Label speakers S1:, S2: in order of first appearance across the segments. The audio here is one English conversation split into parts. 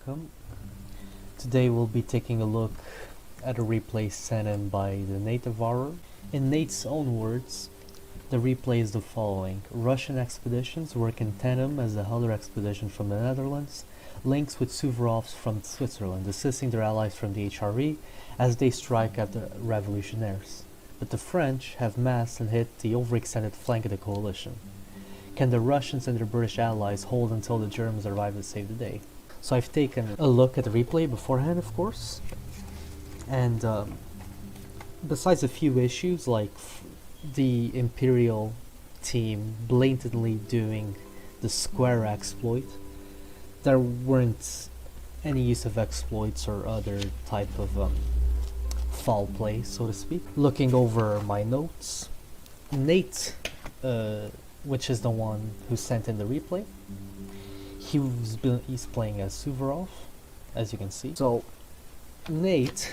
S1: welcome. Today we'll be taking a look at a replay sent in by the Devourer. In Nate's own words, the replay is the following. Russian expeditions work in tandem as the Heiliges expedition from the Netherlands links with Souvorovs from Switzerland, assisting their allies from the HRE as they strike at the revolutionaries. But the French have massed and hit the overextended flank of the coalition. Can the Russians and their British allies hold until the Germans arrive to save the day? So I've taken a look at the replay beforehand, of course, and besides a few issues like the Imperial team blatantly doing the square exploit, there weren't any use of exploits or other type of foul play, so to speak. Looking over my notes, Nate, which is the one who sent in the replay, he's playing as Souvorov, as you can see. So Nate's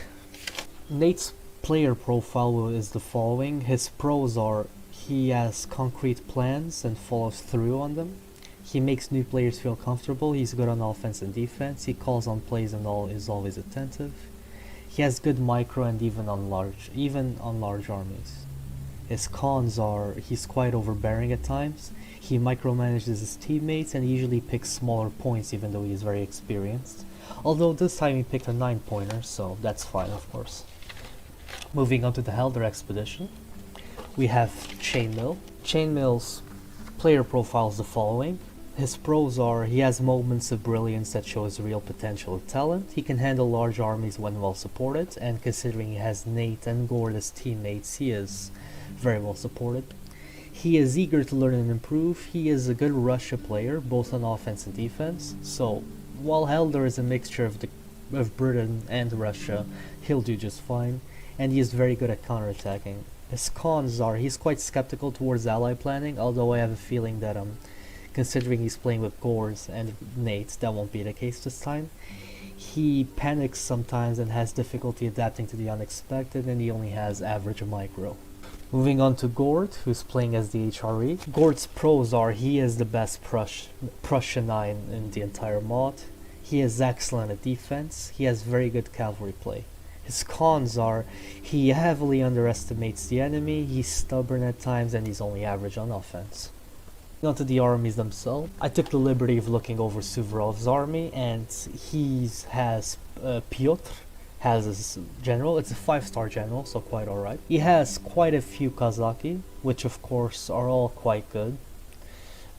S1: player profile is the following. His pros are he has concrete plans and follows through on them. He makes new players feel comfortable. He's good on offense and defense. He calls on plays and is always attentive. He has good micro and even on large armies. His cons are he's quite overbearing at times. He micromanages his teammates and usually picks smaller points even though he is very experienced. Although this time he picked a 9-pointer, so that's fine, of course. Moving on to the Heiliges expedition, we have Chainmail. Chainmail's player profile is the following. His pros are he has moments of brilliance that show his real potential and talent. He can handle large armies when well supported, and considering he has Nate and Gorde as teammates, he is very well supported. He is eager to learn and improve. He is a good Russia player, both on offense and defense. So while Heiliges is a mixture of Britain and Russia, he'll do just fine. And he is very good at counterattacking. His cons are he's quite skeptical towards ally planning, although I have a feeling that considering he's playing with Gords and Nates, that won't be the case this time. He panics sometimes and has difficulty adapting to the unexpected, and he only has average micro. Moving on to Gorde, who's playing as the HRE. Gorde's pros are he is the best Prussian 9 in the entire mod. He is excellent at defense. He has very good cavalry play. His cons are he heavily underestimates the enemy, he's stubborn at times, and he's only average on offense. On to the armies themselves. I took the liberty of looking over Souvorov's army, and he has Piotr has his general. It's a 5-star general, so quite alright. He has quite a few Kazaki, which of course are all quite good.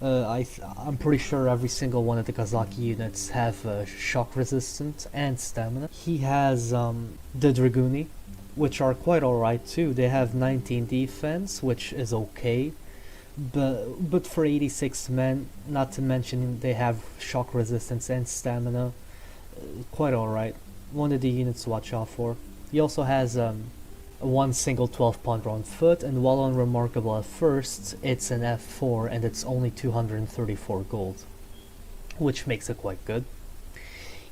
S1: I'm pretty sure every single one of the Kazaki units have shock resistance and stamina. He has the Draguni, which are quite alright too. They have 19 defense, which is okay. But for 86 men, not to mention they have shock resistance and stamina, quite alright. One of the units to watch out for. He also has one single 12-pounder on foot, and while unremarkable at first, it's an F4 and it's only 234 gold, which makes it quite good.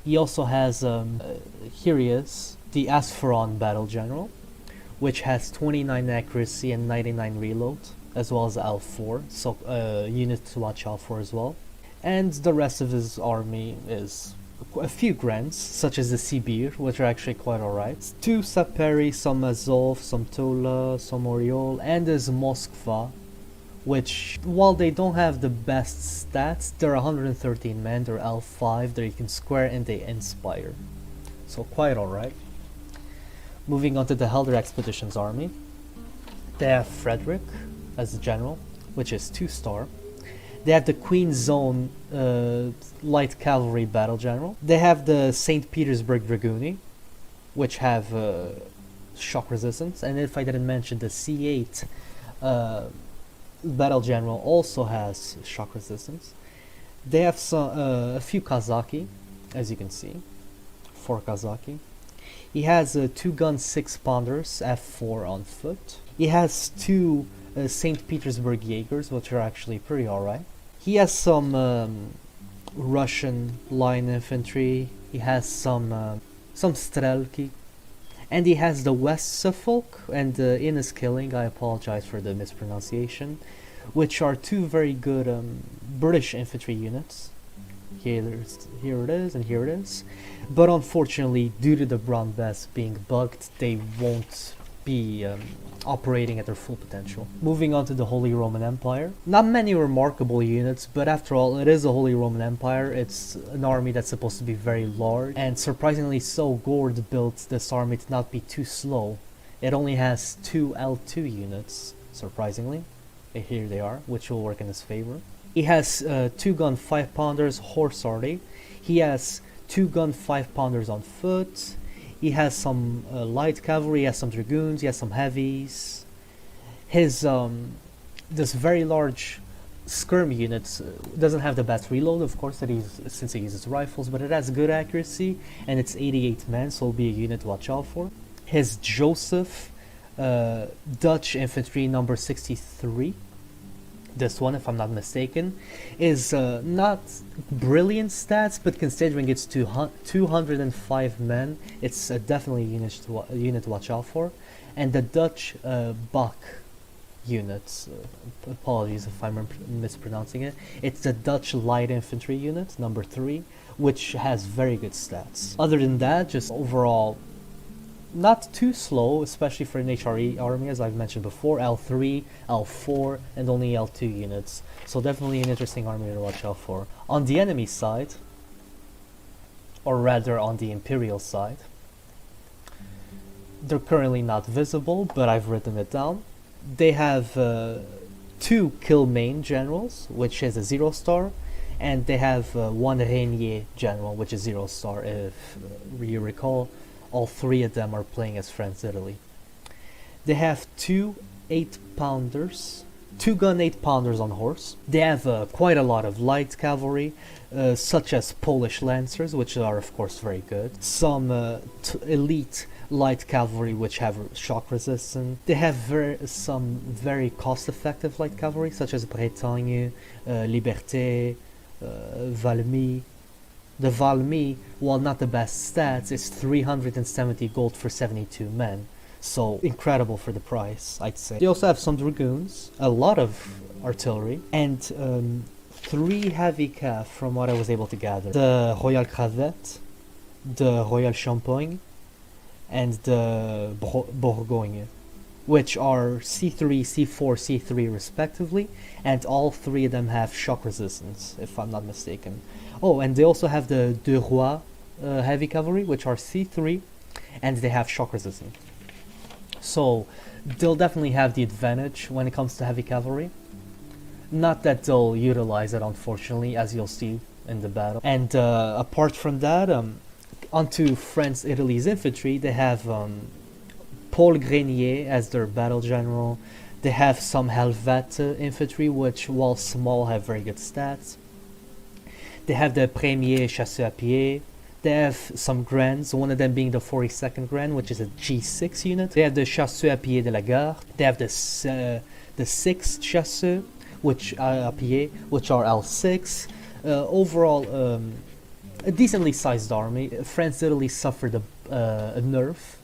S1: He also has, here he is, the Aspharon Battle General, which has 29 accuracy and 99 reload, as well as L4, so unit to watch out for as well. And the rest of his army is a few grants, such as the Sibir, which are actually quite alright. 2 Saperi, some Azov, some Tola, some Oriol, and there's Moskva, which, while they don't have the best stats, they're 113 men, they're L5, they can square and they inspire. So quite alright. Moving on to the Heiliges Expeditions army. They have Frederick as the general, which is 2-star. They have the Queen's Zone light cavalry battle general. They have the St. Petersburg Draguni, which have shock resistance. And if I didn't mention, the C8 battle general also has shock resistance. They have a few Kazaki, as you can see, 4 Kazaki. He has 2-gun 6-pounders, F4 on foot. He has 2 St. Petersburg Jaegers, which are actually pretty alright. He has some Russian line infantry. He has some Strelki, and he has the West Suffolk and in his killing. I apologize for the mispronunciation, which are 2 very good British infantry units. here it is, and here it is. But unfortunately, due to the brown best being bugged, they won't be operating at their full potential. Moving on to the Holy Roman Empire. Not many remarkable units, but after all, it is a Holy Roman Empire. It's an army that's supposed to be very large, and surprisingly so, Gorde built this army to not be too slow. It only has 2 L2 units, surprisingly. Here they are, which will work in his favor. He has 2-gun 5-pounders horse arty. He has 2-gun 5-pounders on foot. He has some light cavalry, he has some dragoons, he has some heavies. His this very large skirm unit doesn't have the best reload, of course, since he uses rifles, but it has good accuracy, and it's 88 men, so it'll be a unit to watch out for. His Joseph Dutch infantry number 63, this one, if I'm not mistaken, is not brilliant stats, but considering it's 205 men, it's definitely a unit to watch out for. And the Dutch Bach unit, apologies if I'm mispronouncing it, it's the Dutch light infantry unit, number 3, which has very good stats. Other than that, just overall, not too slow, especially for an HRE army, as I've mentioned before. L3, L4, and only L2 units. So definitely an interesting army to watch out for. On the enemy side, or rather on the Imperial side, they're currently not visible, but I've written it down. They have 2 Chainmail generals, which is a 0-star, and they have 1 Régnier general, which is 0-star, if you recall. All 3 of them are playing as France Italy. They have 2 8-pounders, 2-gun 8-pounders on horse. They have quite a lot of light cavalry, such as Polish lancers, which are of course very good. Some elite light cavalry which have shock resistance. They have some very cost-effective light cavalry, such as Bretagne, Liberté, Valmy. The Valmy, while not the best stats, is 370 gold for 72 men. So incredible for the price, I'd say. They also have some dragoons, a lot of artillery, and 3 heavy cav from what I was able to gather. The Royal Cravette, the Royal Champagne, and the Bourgogne, which are C3, C4, C3 respectively, and all 3 of them have shock resistance, if I'm not mistaken. Oh, and they also have the De Roy heavy cavalry, which are C3, and they have shock resistance. So they'll definitely have the advantage when it comes to heavy cavalry. Not that they'll utilize it, unfortunately, as you'll see in the battle. And apart from that, onto France Italy's infantry, they have Paul Grenier as their battle general. They have some Helvet infantry, which, while small, have very good stats. They have the Premier Chasseur à Pied. They have some Grands, one of them being the 42nd Grand, which is a G6 unit. They have the Chasseur à Pied de la Garde. They have the 6th Chasseur, which à Pied, which are L6. Overall, a decently sized army. France Italy suffered a nerf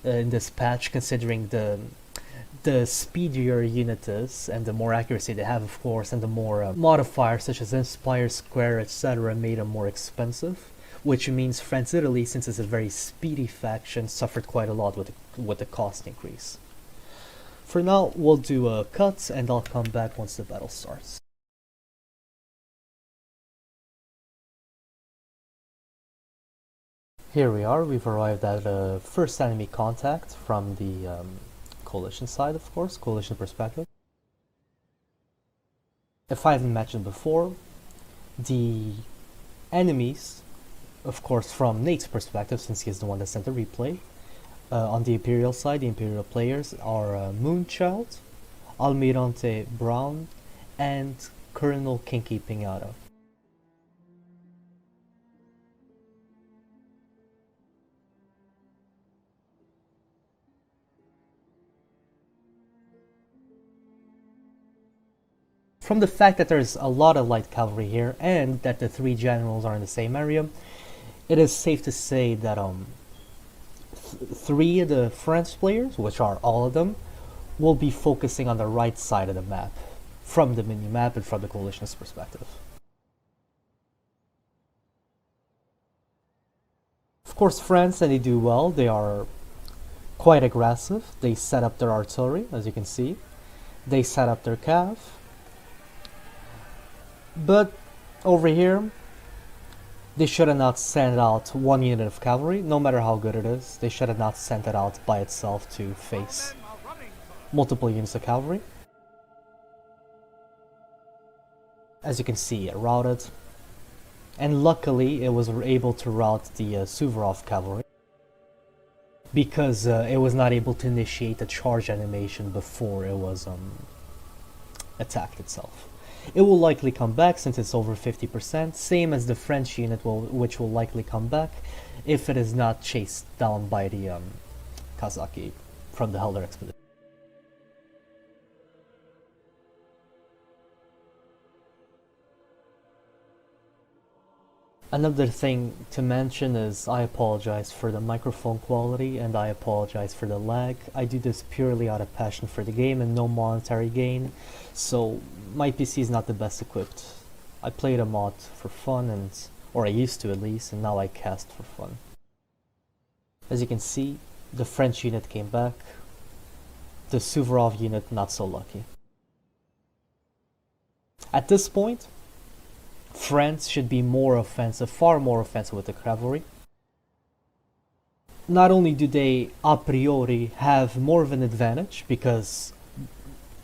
S1: in this patch, considering the speedier unit is, and the more accuracy they have, of course, and the more modifiers such as Inspire, Square, etc. made them more expensive, which means France Italy, since it's a very speedy faction, suffered quite a lot with the cost increase. For now, we'll do a cut, and I'll come back once the battle starts. Here we are, we've arrived at first enemy contact from the coalition side, of course, coalition perspective. If I haven't mentioned before, the enemies, of course from Nate's perspective, since he's the one that sent the replay, on the Imperial side, the Imperial players are Moonchild, Almirante Brown, and Colonel KinkyPinata. From the fact that there's a lot of light cavalry here, and that the 3 generals are in the same area, it is safe to say that 3 of the French players, which are all of them, will be focusing on the right side of the map, from the mini-map and from the coalition's perspective. Of course, France, and they do well. They are quite aggressive. They set up their artillery, as you can see. They set up their cav. But over here, they should have not sent out one unit of cavalry, no matter how good it is. They should have not sent it out by itself to face multiple units of cavalry. As you can see, it routed. And luckily, it was able to rout the Souvorov cavalry, because it was not able to initiate the charge animation before it was attacked itself. It will likely come back since it's over 50%, same as the French unit which will likely come back if it is not chased down by the Kazaki from the Helder expedition. Another thing to mention is I apologize for the microphone quality and I apologize for the lag. I do this purely out of passion for the game and no monetary gain, so my PC is not the best equipped. I played a mod for fun, or I used to at least, and now I cast for fun. As you can see, the French unit came back, the Souvorov unit not so lucky. At this point, France should be more offensive, far more offensive with the cavalry. Not only do they a priori have more of an advantage because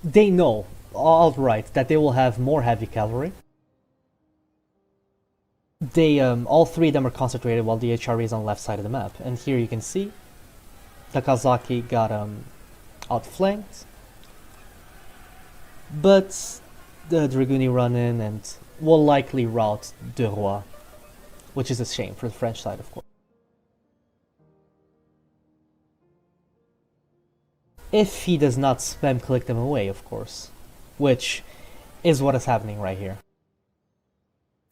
S1: they know outright that they will have more heavy cavalry. They all three of them are concentrated while the HRE is on the left side of the map, and here you can see the Kazaki got outflanked, but the Dragooni run in and will likely rout De Roi, which is a shame for the French side, of course. If he does not spam click them away, of course, which is what is happening right here.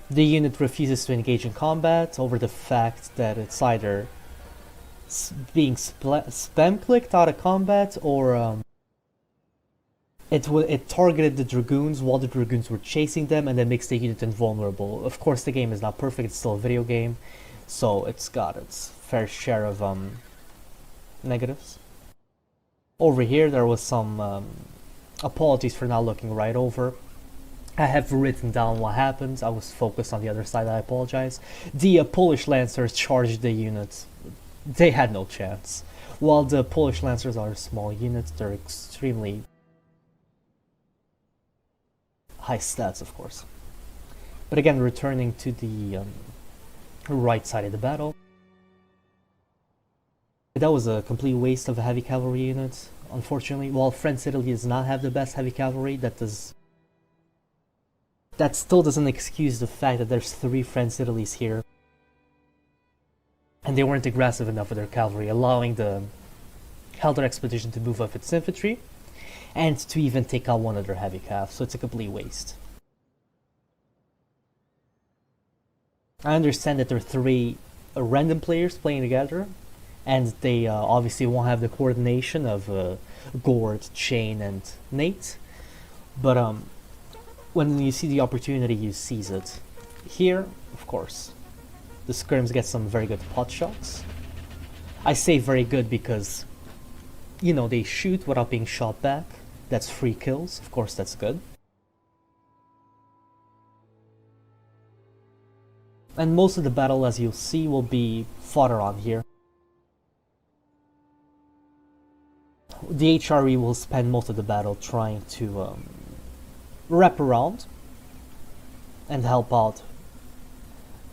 S1: The unit refuses to engage in combat over the fact that it's either being spam clicked out of combat or it targeted the Dragoons while the Dragoons were chasing them, and that makes the unit invulnerable. Of course, the game is not perfect, it's still a video game, so it's got its fair share of negatives. Over here, there was some apologies for not looking right over. I have written down what happened, I was focused on the other side, I apologize. The Polish Lancers charged the unit. They had no chance. While the Polish Lancers are a small unit, they're extremely high stats, of course. But again, returning to the right side of the battle, that was a complete waste of a heavy cavalry unit, unfortunately. While France-Italy does not have the best heavy cavalry, that still doesn't excuse the fact that there's 3 France-Italys here, and they weren't aggressive enough with their cavalry, allowing the Helder expedition to move up its infantry and to even take out one of their heavy cav, so it's a complete waste. I understand that there are 3 random players playing together, and they obviously won't have the coordination of Gorde, Chain, and Nate, but when you see the opportunity, you seize it. Here, of course, the scrims get some very good pot shots. I say very good because, you know, they shoot without being shot back. That's free kills, of course that's good. And most of the battle, as you'll see, will be fought around here. The HRE will spend most of the battle trying to wrap around and help out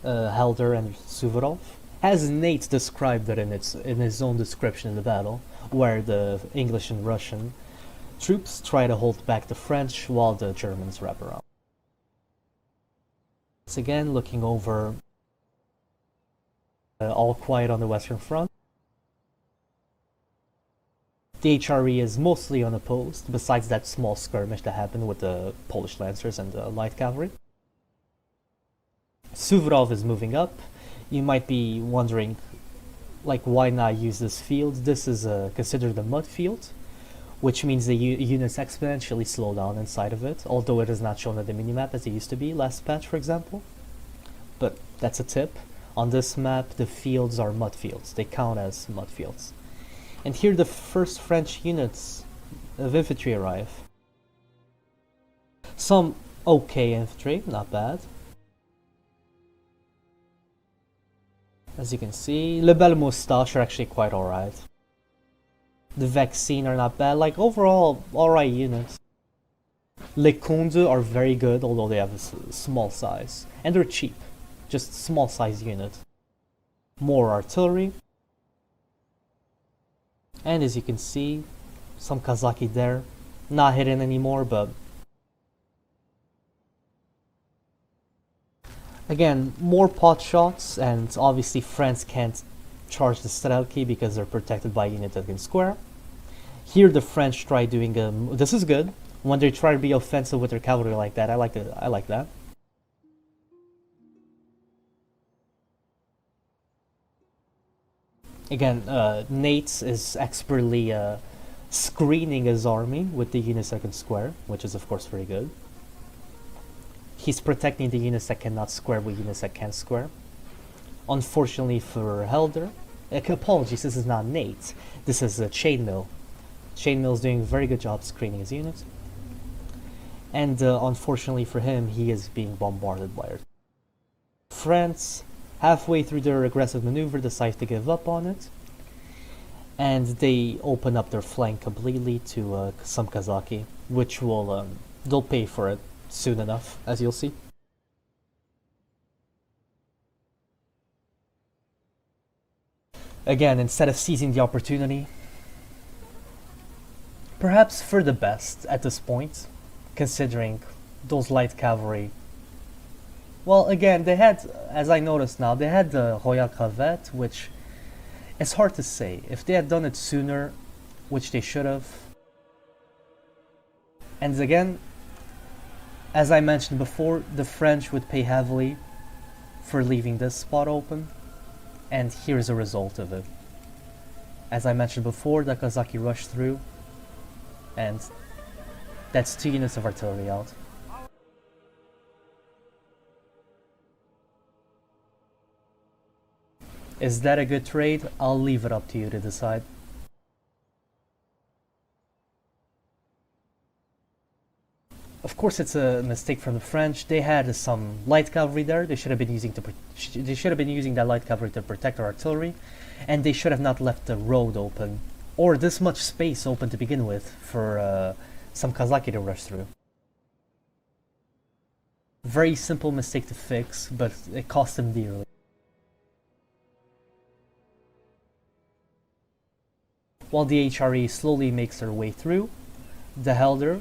S1: Helder and Souvorov. As Nate described it in his own description of the battle, where the English and Russian troops try to hold back the French while the Germans wrap around. Once again, looking over all quiet on the Western Front. The HRE is mostly unopposed, besides that small skirmish that happened with the Polish Lancers and the light cavalry. Souvorov is moving up. You might be wondering, like, why not use this field? This is considered a mud field, which means the units exponentially slow down inside of it, although it is not shown on the minimap as it used to be last patch, for example. But that's a tip. On this map, the fields are mud fields. They count as mud fields. And here the first French units of infantry arrive. Some okay infantry, not bad. As you can see, Le Belle Moustache are actually quite alright. The Vaccine are not bad, like overall alright units. Les Condes are very good, although they have a small size. And they're cheap, just small size units. More artillery. And as you can see, some Kazaki there. Not hidden anymore, but again, more pot shots, and obviously France can't charge the Strelki because they're protected by units that can square. Here the French try doing this is good. When they try to be offensive with their cavalry like that, I like that. Again, Nate is expertly screening his army with the units that can square, which is of course very good. He's protecting the units that cannot square with units that can square. Unfortunately for Helder, apologies, this is not Nate, this is Chainmail. Chainmail is doing a very good job screening his units. And unfortunately for him, he is being bombarded by it. France, halfway through their aggressive maneuver, decides to give up on it. And they open up their flank completely to some Kazaki, which will, they'll pay for it soon enough, as you'll see. Again, instead of seizing the opportunity, perhaps for the best at this point, considering those light cavalry. Well, again, they had, as I noticed now, they had the Royal Cravette, which it's hard to say. If they had done it sooner, which they should have. And again, as I mentioned before, the French would pay heavily for leaving this spot open, and here's a result of it. As I mentioned before, the Kazaki rushed through, and that's 2 units of artillery out. Is that a good trade? I'll leave it up to you to decide. Of course, it's a mistake from the French. They had some light cavalry there. They should have been using that light cavalry to protect our artillery, and they should have not left the road open or this much space open to begin with for some Kazaki to rush through. Very simple mistake to fix, but it cost them dearly. While the HRE slowly makes their way through, the Helder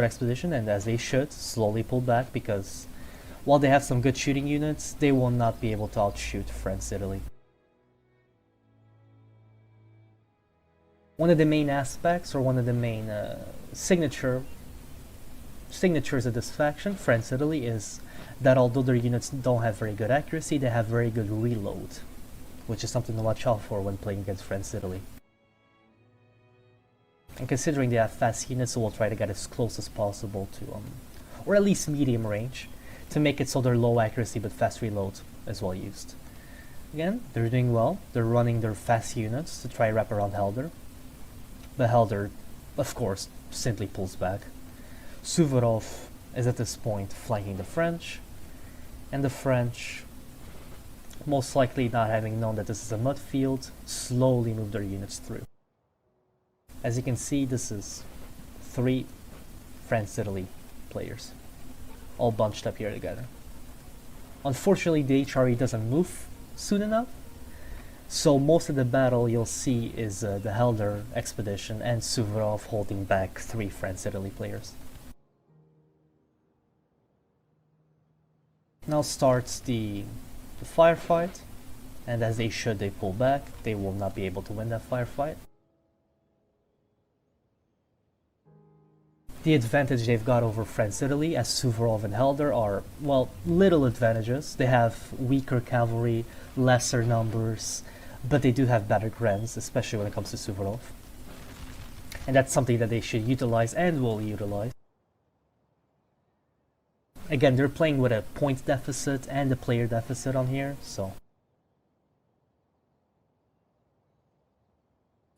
S1: expedition, and as they should, slowly pull back, because while they have some good shooting units, they will not be able to outshoot France Italy. One of the main aspects, or one of the main signatures of this faction, France Italy, is that although their units don't have very good accuracy, they have very good reload, which is something to watch out for when playing against France Italy. And considering they have fast units, so we'll try to get as close as possible to, or at least medium range, to make it so they're low accuracy but fast reload is well used. Again, they're doing well. They're running their fast units to try to wrap around Helder. But Helder, of course, simply pulls back. Souvorov is at this point flanking the French, and the French, most likely not having known that this is a mud field, slowly move their units through. As you can see, this is 3 France-Italy players, all bunched up here together. Unfortunately, the HRE doesn't move soon enough, so most of the battle you'll see is the Helder expedition and Souvorov holding back 3 France-Italy players. Now starts the firefight, and as they should, they pull back. They will not be able to win that firefight. The advantage they've got over France Italy, as Souvorov and Helder, are, well, little advantages. They have weaker cavalry, lesser numbers, but they do have better grens, especially when it comes to Souvorov. And that's something that they should utilize and will utilize. Again, they're playing with a point deficit and a player deficit on here, so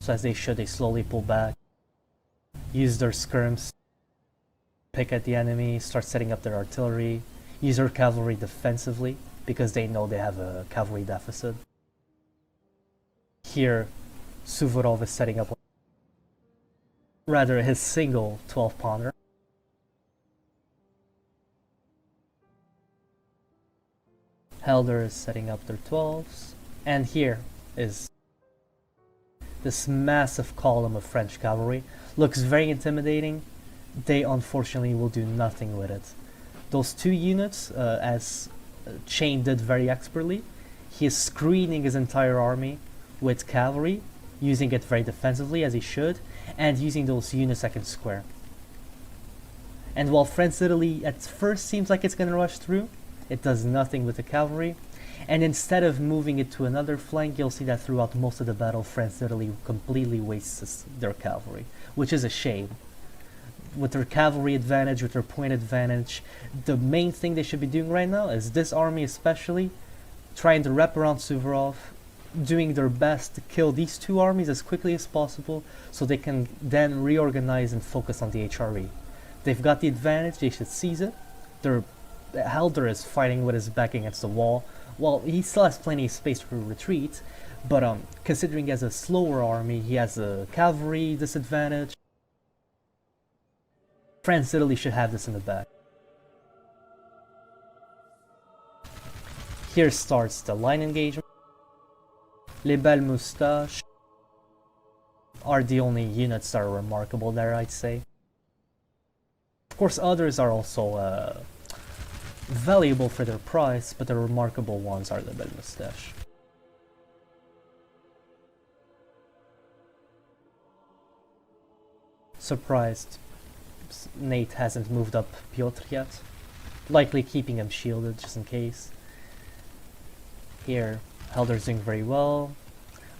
S1: as they should, they slowly pull back, use their skirms, pick at the enemy, start setting up their artillery, use their cavalry defensively because they know they have a cavalry deficit. Here, Souvorov is setting up rather his single 12-pounder. Helder is setting up their 12s, and here is this massive column of French cavalry. Looks very intimidating. They unfortunately will do nothing with it. Those two units, as Chain did very expertly, he is screening his entire army with cavalry, using it very defensively as he should, and using those units that can square. And while France-Italy at first seems like it's going to rush through, it does nothing with the cavalry. And instead of moving it to another flank, you'll see that throughout most of the battle, France-Italy completely wastes their cavalry, which is a shame. With their cavalry advantage, with their point advantage, the main thing they should be doing right now is this army especially, trying to wrap around Souvorov, doing their best to kill these two armies as quickly as possible so they can then reorganize and focus on the HRE. They've got the advantage, they should seize it. Helder is fighting with his back against the wall. Well, he still has plenty of space for retreat, but considering he has a slower army, he has a cavalry disadvantage. France-Italy should have this in the back. Here starts the line engagement. Les Belles Moustaches are the only units that are remarkable there, I'd say. Of course, others are also valuable for their price, but the remarkable ones are the Belle Moustache. Surprised Nate hasn't moved up Piotr yet, likely keeping him shielded just in case. Here, Helder's doing very well,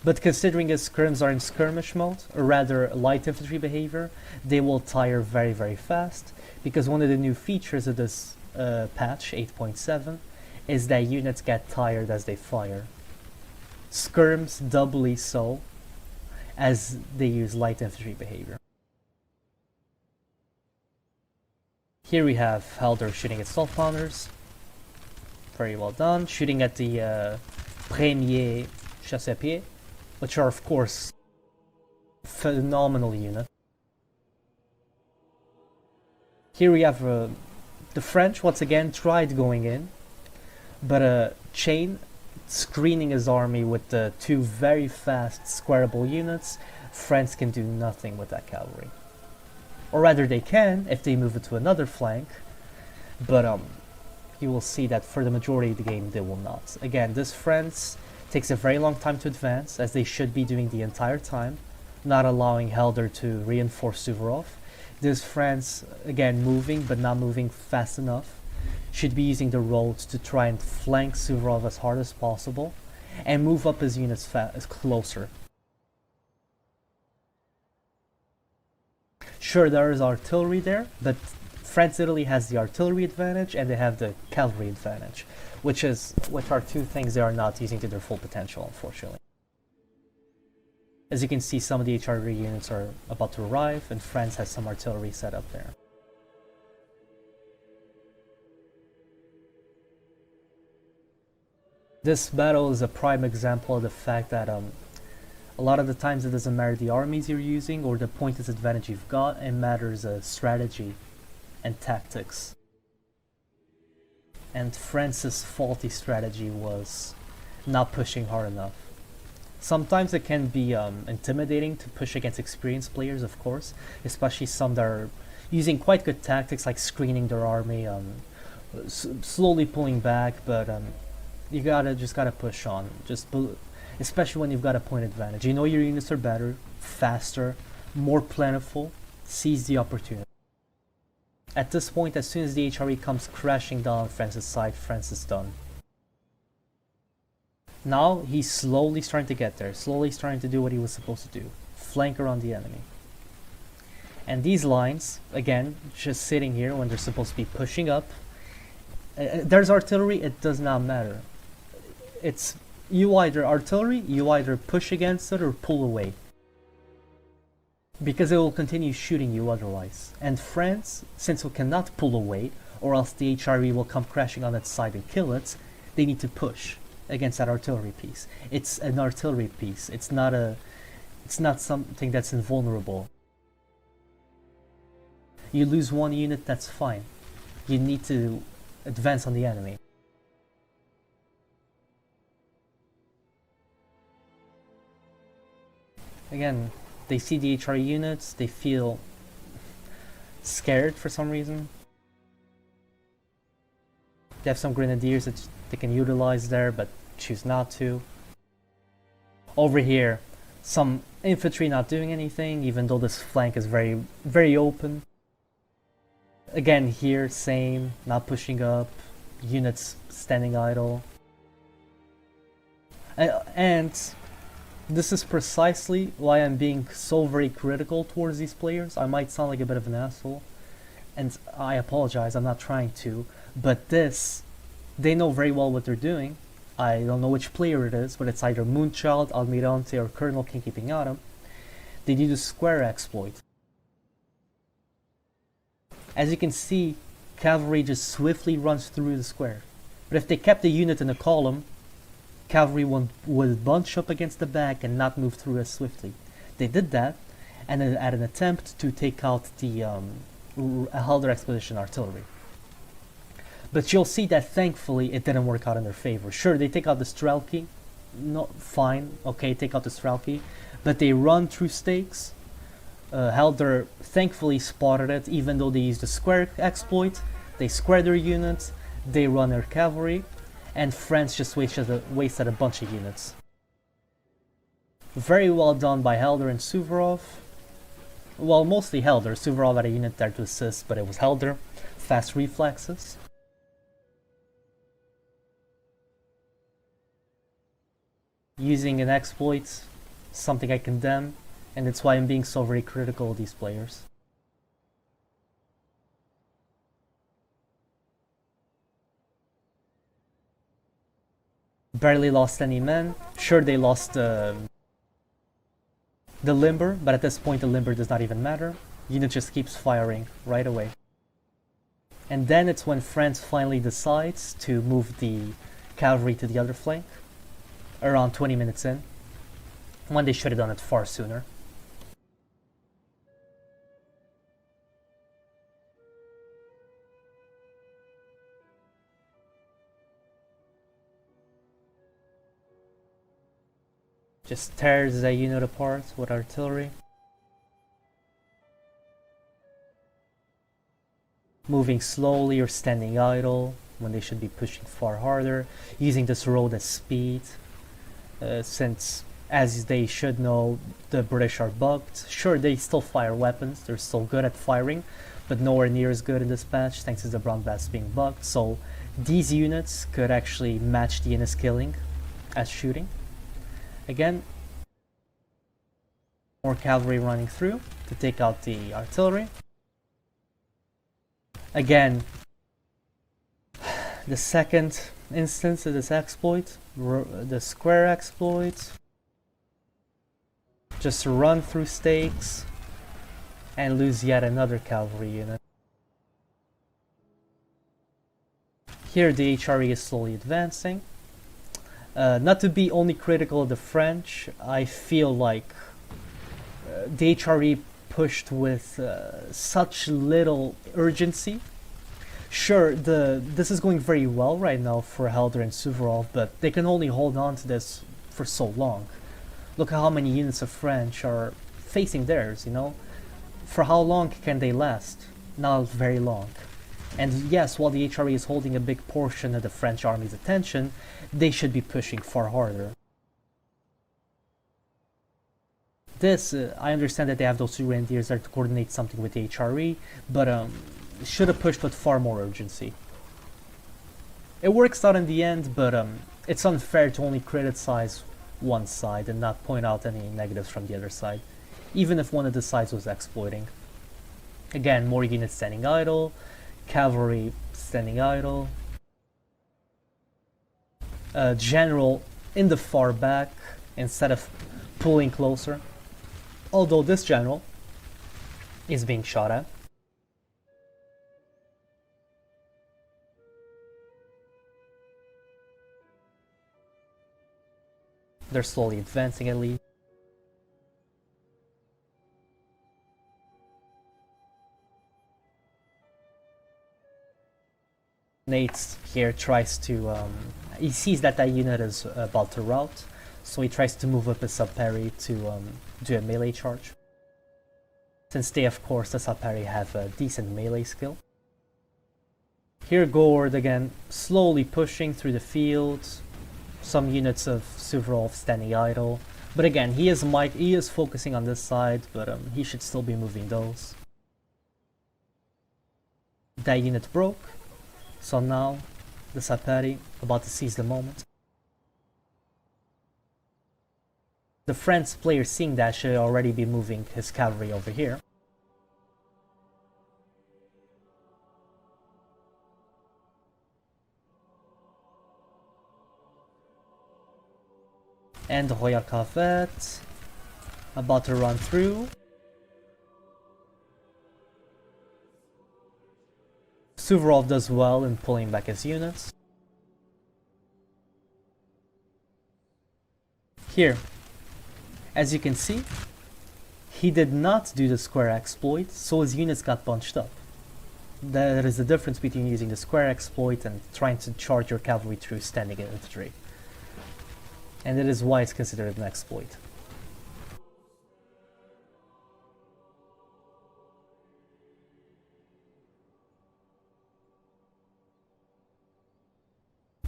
S1: but considering his skirms are in skirmish mode, or rather light infantry behavior, they will tire very, very fast, because one of the new features of this patch 8.7 is that units get tired as they fire. Skirms doubly so as they use light infantry behavior. Here we have Helder shooting at 12-pounders. Very well done. Shooting at the Premier Chasse à Pied, which are of course phenomenal unit. Here we have the French once again tried going in, but Chain screening his army with the two very fast squareable units. France can do nothing with that cavalry. Or rather they can if they move it to another flank, but you will see that for the majority of the game they will not. Again, this France takes a very long time to advance, as they should be doing the entire time, not allowing Helder to reinforce Souvorov. This France, again, moving but not moving fast enough, should be using the roads to try and flank Souvorov as hard as possible and move up his units closer. Sure, there is artillery there, but France-Italy has the artillery advantage and they have the cavalry advantage, which are two things they are not using to their full potential, unfortunately. As you can see, some of the HRE units are about to arrive, and France has some artillery set up there. This battle is a prime example of the fact that a lot of the times it doesn't matter the armies you're using or the point disadvantage you've got, it matters strategy and tactics. And France's faulty strategy was not pushing hard enough. Sometimes it can be intimidating to push against experienced players, of course, especially some that are using quite good tactics like screening their army, slowly pulling back, but you just gotta push on, especially when you've got a point advantage. You know your units are better, faster, more plentiful, seize the opportunity. At this point, as soon as the HRE comes crashing down on France's side, France is done. Now he's slowly starting to get there, slowly starting to do what he was supposed to do, flank around the enemy. And these lines, again, just sitting here when they're supposed to be pushing up, There's artillery, it does not matter. It's you either artillery, you either push against it or pull away. Because it will continue shooting you otherwise. And France, since it cannot pull away, or else the HRE will come crashing on its side and kill it, they need to push against that artillery piece. It's an artillery piece. It's not something that's invulnerable. You lose one unit, that's fine. You need to advance on the enemy. Again, they see the HRE units, they feel scared for some reason. They have some grenadiers that they can utilize there, but choose not to. Over here, some infantry not doing anything, even though this flank is very, very open. Again, here, same, not pushing up, units standing idle. And this is precisely why I'm being so very critical towards these players. I might sound like a bit of an asshole, and I apologize, I'm not trying to, but they know very well what they're doing. I don't know which player it is, but it's either Moonchild, Almirante, or Colonel KinkyPinata. They do the square exploit. As you can see, cavalry just swiftly runs through the square. But if they kept the unit in a column, cavalry would bunch up against the back and not move through as swiftly. They did that, and at an attempt to take out the Helder Expedition artillery. But you'll see that thankfully it didn't work out in their favor. Sure, they take out the Strelki, no, fine, okay, take out the Strelki, but they run through stakes. Helder thankfully spotted it, even though they used the square exploit. They square their units, they run their cavalry, and France just wasted a bunch of units. Very well done by Helder and Souvorov. Well, mostly Helder. Souvorov had a unit there to assist, but it was Helder. Fast reflexes. Using an exploit, something I condemn, and that's why I'm being so very critical of these players. Barely lost any men. Sure, they lost the limber, but at this point the limber does not even matter. Unit just keeps firing right away. And then it's when France finally decides to move the cavalry to the other flank, around 20 minutes in, when they should have done it far sooner. Just tears the unit apart with artillery. Moving slowly or standing idle when they should be pushing far harder. Using this road as speed. Since, as they should know, the British are bugged. Sure, they still fire weapons, they're still good at firing, but nowhere near as good in this patch thanks to the Brown Bats being bugged. So these units could actually match the Innis killing as shooting. Again, more cavalry running through to take out the artillery. Again, the second instance of this exploit, the square exploit. Just run through stakes and lose yet another cavalry unit. Here the HRE is slowly advancing. Not to be only critical of the French, I feel like the HRE pushed with such little urgency. Sure, this is going very well right now for Helder and Souvorov, but they can only hold on to this for so long. Look at how many units of French are facing theirs, you know? For how long can they last? Not very long. And yes, while the HRE is holding a big portion of the French army's attention, they should be pushing far harder. This, I understand that they have those two grenadiers there to coordinate something with the HRE, but should have pushed with far more urgency. It works out in the end, but it's unfair to only criticize one side and not point out any negatives from the other side, even if one of the sides was exploiting. Again, more units standing idle, cavalry standing idle. general in the far back instead of pulling closer. Although this general is being shot at. They're slowly advancing at least. Nate here tries to, he sees that that unit is about to rout, so he tries to move up his sub-parry to do a melee charge. Since they, of course, the sub-parry have a decent melee skill. Here Gorde again, slowly pushing through the field. Some units of Souvorov standing idle. But again, he is focusing on this side, but he should still be moving those. That unit broke. So now, the sub-parry about to seize the moment. The French player seeing that should already be moving his cavalry over here. And the Royal Corvette about to run through. Souvorov does well in pulling back his units. Here, as you can see, he did not do the square exploit, so his units got bunched up. That is the difference between using the square exploit and trying to charge your cavalry through standing infantry. And it is why it's considered an exploit.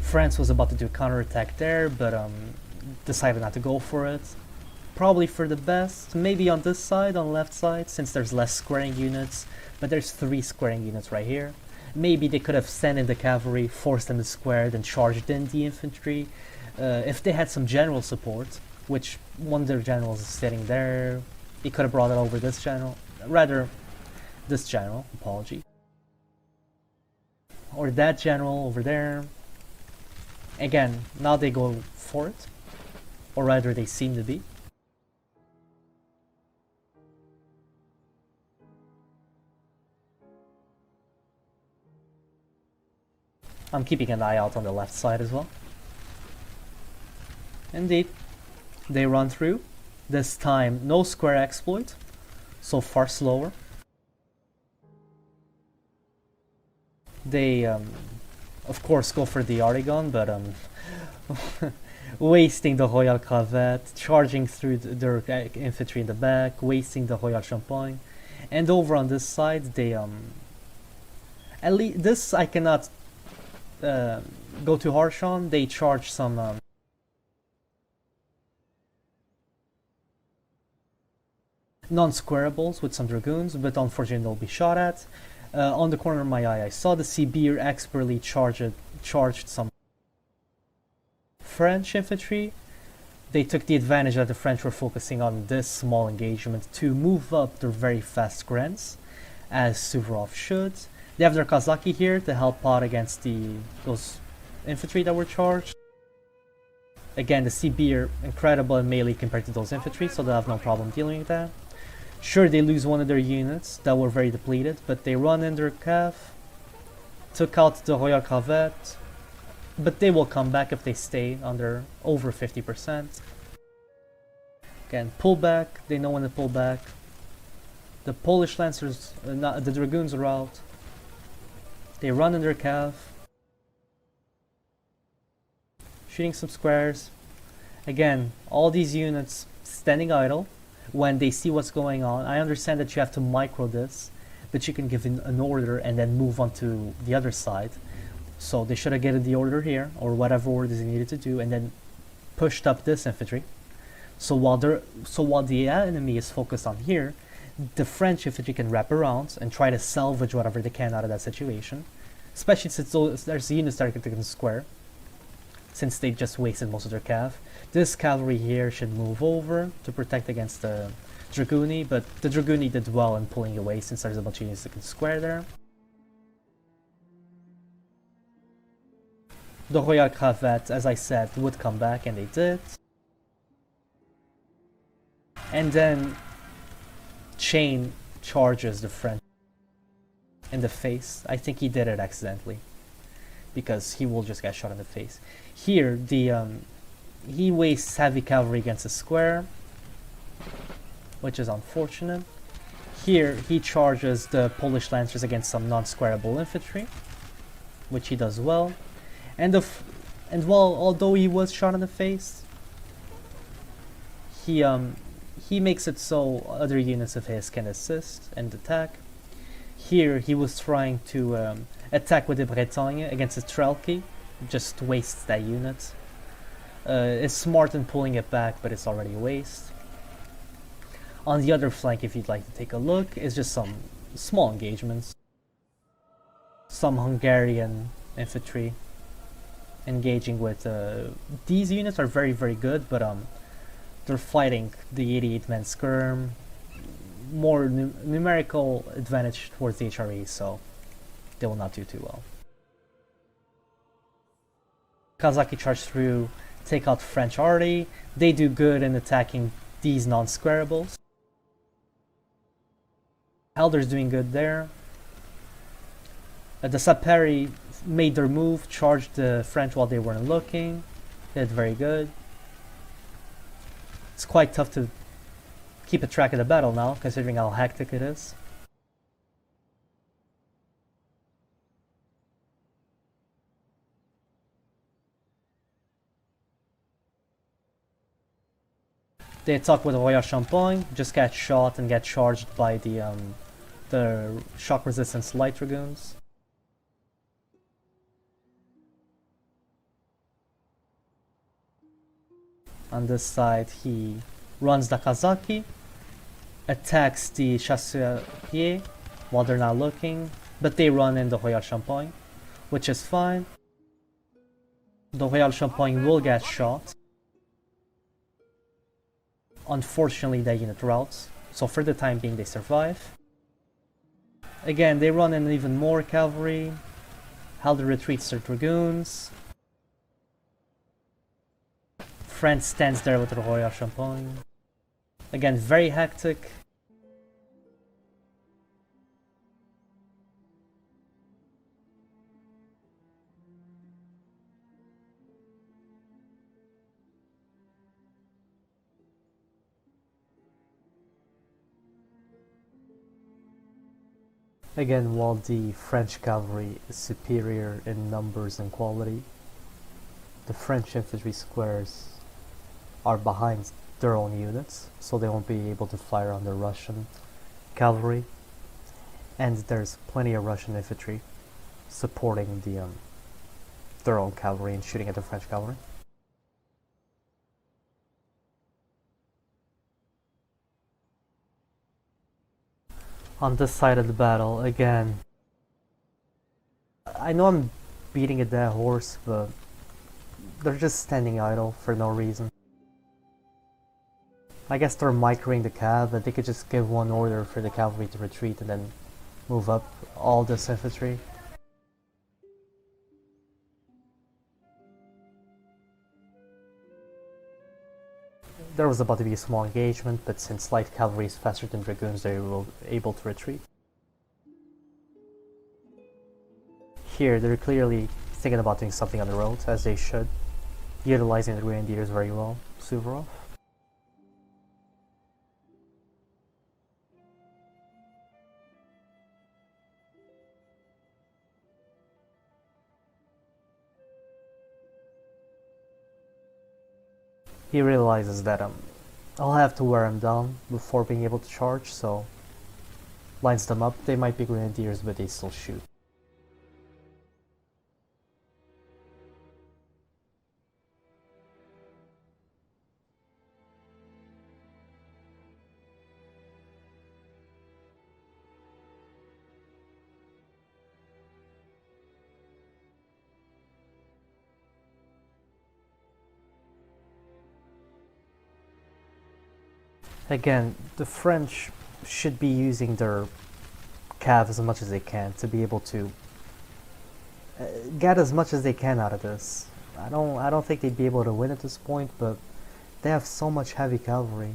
S1: France was about to do a counterattack there, but decided not to go for it. Probably for the best, maybe on this side, on the left side, since there's less squaring units, but there's 3 squaring units right here. Maybe they could have sent in the cavalry, forced them to square, then charged in the infantry. If they had some general support, which one of their generals is sitting there, he could have brought it over this general, rather this general, apology. Or that general over there. Again, now they go for it, or rather they seem to be. I'm keeping an eye out on the left side as well. Indeed, they run through. This time, no square exploit, so far slower. They, of course, go for the Aragon, but wasting the Royal Corvette, charging through their infantry in the back, wasting the Royal Champagne. And over on this side, they, at least, this I cannot go too harsh on. They charge some non-squarables with some dragoons, but unfortunately they'll be shot at. On the corner of my eye, I saw the Sibir expertly charged some French infantry. They took the advantage that the French were focusing on this small engagement to move up their very fast grants, as Souvorov should. They have their Kazaki here to help out against those infantry that were charged. Again, the Sibir incredible in melee compared to those infantry, so they'll have no problem dealing with that. Sure, they lose one of their units that were very depleted, but they run in their cav, took out the Royal Corvette, but they will come back if they stay under over 50%. Again, pull back, they know when to pull back. The Polish Lancers, the Dragoons are out. They run in their cav, shooting some squares. Again, all these units standing idle when they see what's going on. I understand that you have to micro this, but you can give an order and then move on to the other side. So they should have gotten the order here, or whatever orders they needed to do, and then pushed up this infantry. So while the enemy is focused on here, the French infantry can wrap around and try to salvage whatever they can out of that situation. Especially since there's units that can square, since they just wasted most of their cav. This cavalry here should move over to protect against the Draguni, but the Draguni did well in pulling away since there's a bunch of units that can square there. The Royal Cravate, as I said, would come back, and they did. And then Chain charges the French in the face. I think he did it accidentally, because he will just get shot in the face. Here, he wastes heavy cavalry against a square, which is unfortunate. Here, he charges the Polish lancers against some non-squareable infantry, which he does well. And although he was shot in the face, he makes it so other units of his can assist and attack. Here, he was trying to attack with the Bretagne against the Trelki, just wastes that unit. It's smart in pulling it back, but it's already a waste. On the other flank, if you'd like to take a look, is just some small engagements. Some Hungarian infantry engaging with these units are very, very good, but they're fighting the 88-man skirm, more numerical advantage towards the HRE, so they will not do too well. Kazaki charge through, take out French arty. They do good in attacking these non-squareables. Elder's doing good there. The Saperi made their move, charged the French while they weren't looking. They did very good. It's quite tough to keep a track of the battle now, considering how hectic it is. They attack with Royal Champagne, just get shot and get charged by the shock resistance light dragoons. On this side, he runs the Kazaki, attacks the Chasseurs while they're not looking, but they run in the Royal Champagne, which is fine. The Royal Champagne will get shot. Unfortunately, that unit routes, so for the time being they survive. Again, they run in even more cavalry. Halder retreats their dragoons. France stands there with the Royal Champagne. Again, very hectic. Again, while the French cavalry is superior in numbers and quality, the French infantry squares are behind their own units, so they won't be able to fire on the Russian cavalry. And there's plenty of Russian infantry supporting their own cavalry and shooting at the French cavalry. On this side of the battle, again, I know I'm beating a dead horse, but they're just standing idle for no reason. I guess they're microing the cav, but they could just give one order for the cavalry to retreat and then move up all this infantry. There was about to be a small engagement, but since light cavalry is faster than dragoons, they were able to retreat. Here, they're clearly thinking about doing something on the road, as they should, utilizing the grenadiers very well. Souvorov. He realizes that I'll have to wear him down before being able to charge, so lines them up. They might be grenadiers, but they still shoot. Again, the French should be using their cav as much as they can to be able to get as much as they can out of this. I don't think they'd be able to win at this point, but they have so much heavy cavalry,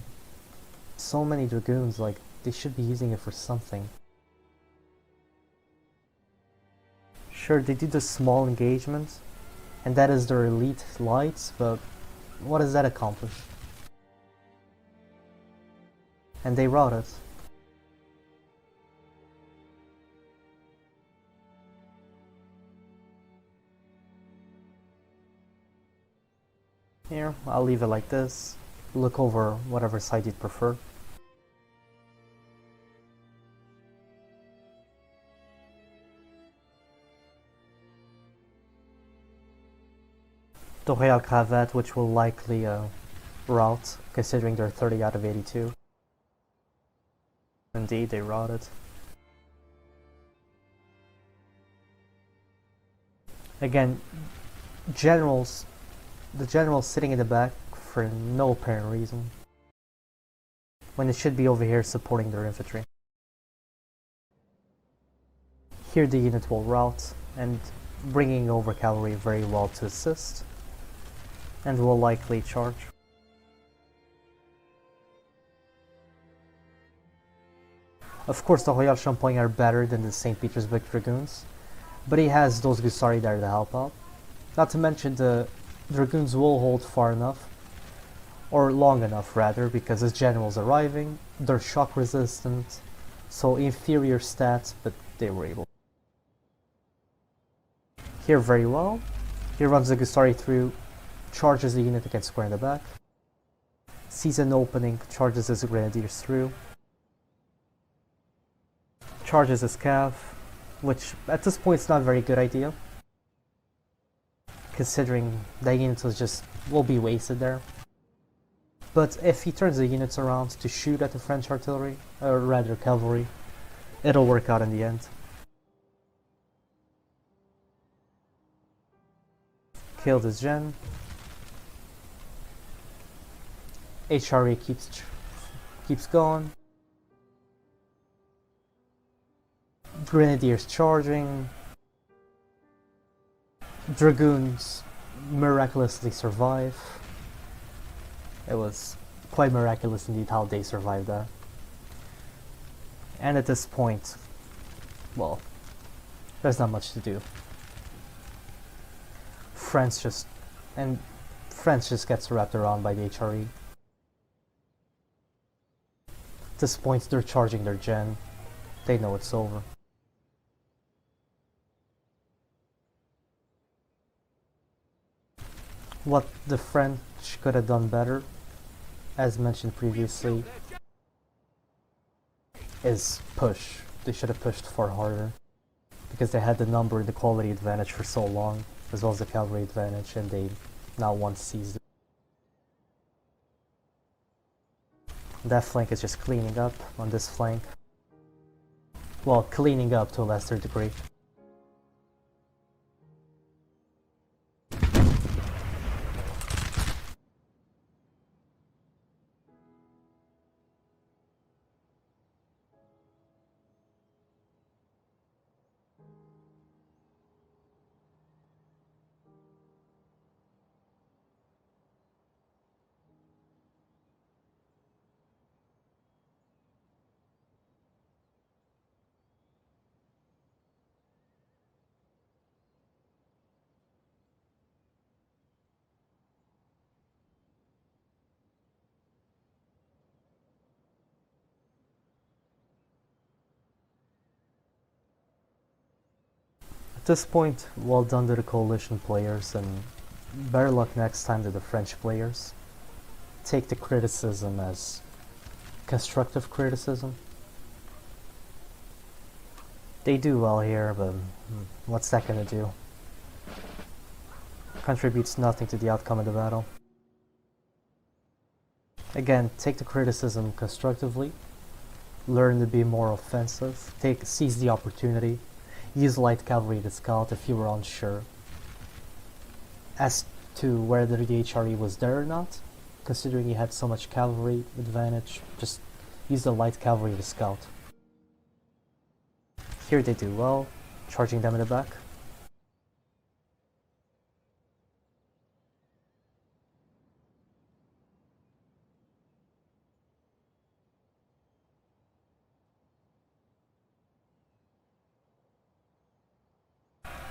S1: so many dragoons. Like they should be using it for something. Sure, they do the small engagement, and that is their elite lights, but what does that accomplish? And they rout it. Here, I'll leave it like this. Look over whatever side you'd prefer. The Royal Cravate, which will likely rout, considering they're 30 out of 82. Indeed, they routed. Again, generals. The general's sitting in the back for no apparent reason, when it should be over here supporting their infantry. Here the unit will rout, and bringing over cavalry very well to assist, and will likely charge. Of course the Royal Champagne are better than the St. Petersburg Dragoons, but he has those Gusari there to help out. Not to mention the Dragoons will hold far enough, or long enough rather, because his general's arriving, they're shock resistant, so inferior stats, but they were able. Here very well, he runs the Gusari through, charges the unit against square in the back, sees an opening, charges his grenadiers through, charges his cav, which at this point is not a very good idea, considering that unit will be wasted there. But if he turns the units around to shoot at the French artillery, or rather cavalry, it'll work out in the end. Killed his gen. HRE keeps going. Grenadiers charging. Dragoons miraculously survive. It was quite miraculous indeed how they survived that. And at this point, well, there's not much to do. France just gets wrapped around by the HRE. At this point, they're charging their gen. They know it's over. What the French could have done better, as mentioned previously, is push. They should have pushed far harder, because they had the number and the quality advantage for so long, as well as the cavalry advantage, and they not once seized it. That flank is just cleaning up on this flank. Well, cleaning up to a lesser degree. At this point, well done to the coalition players, and better luck next time to the French players. Take the criticism as constructive criticism. They do well here, but what's that gonna do? Contributes nothing to the outcome of the battle. Again, take the criticism constructively. Learn to be more offensive. Seize the opportunity. Use light cavalry to scout if you were unsure as to whether the HRE was there or not. Considering you had so much cavalry advantage, just use the light cavalry to scout. Here they do well, charging them in the back.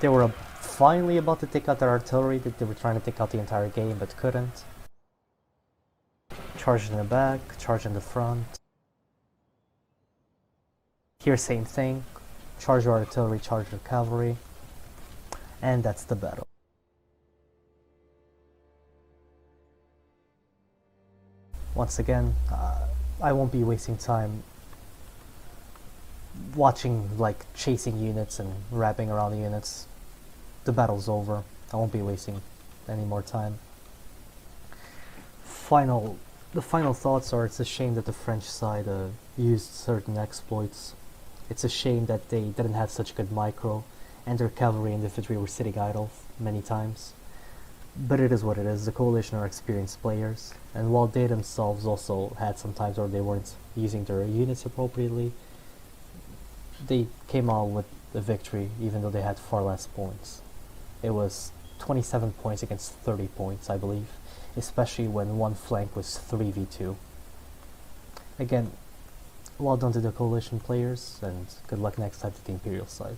S1: They were finally about to take out their artillery, that they were trying to take out the entire game but couldn't. Charge in the back, charge in the front. Here same thing, charge your artillery, charge your cavalry, and that's the battle. Once again, I won't be wasting time watching, like, chasing units and wrapping around the units. The battle's over. I won't be wasting any more time. The final thoughts are, it's a shame that the French side used certain exploits. It's a shame that they didn't have such good micro, and their cavalry and infantry were sitting idle many times. But it is what it is. The coalition are experienced players, and while they themselves also had some times where they weren't using their units appropriately, they came out with the victory even though they had far less points. It was 27 points against 30 points, I believe, especially when one flank was 3v2. Again, well done to the coalition players, and good luck next time to the Imperial side.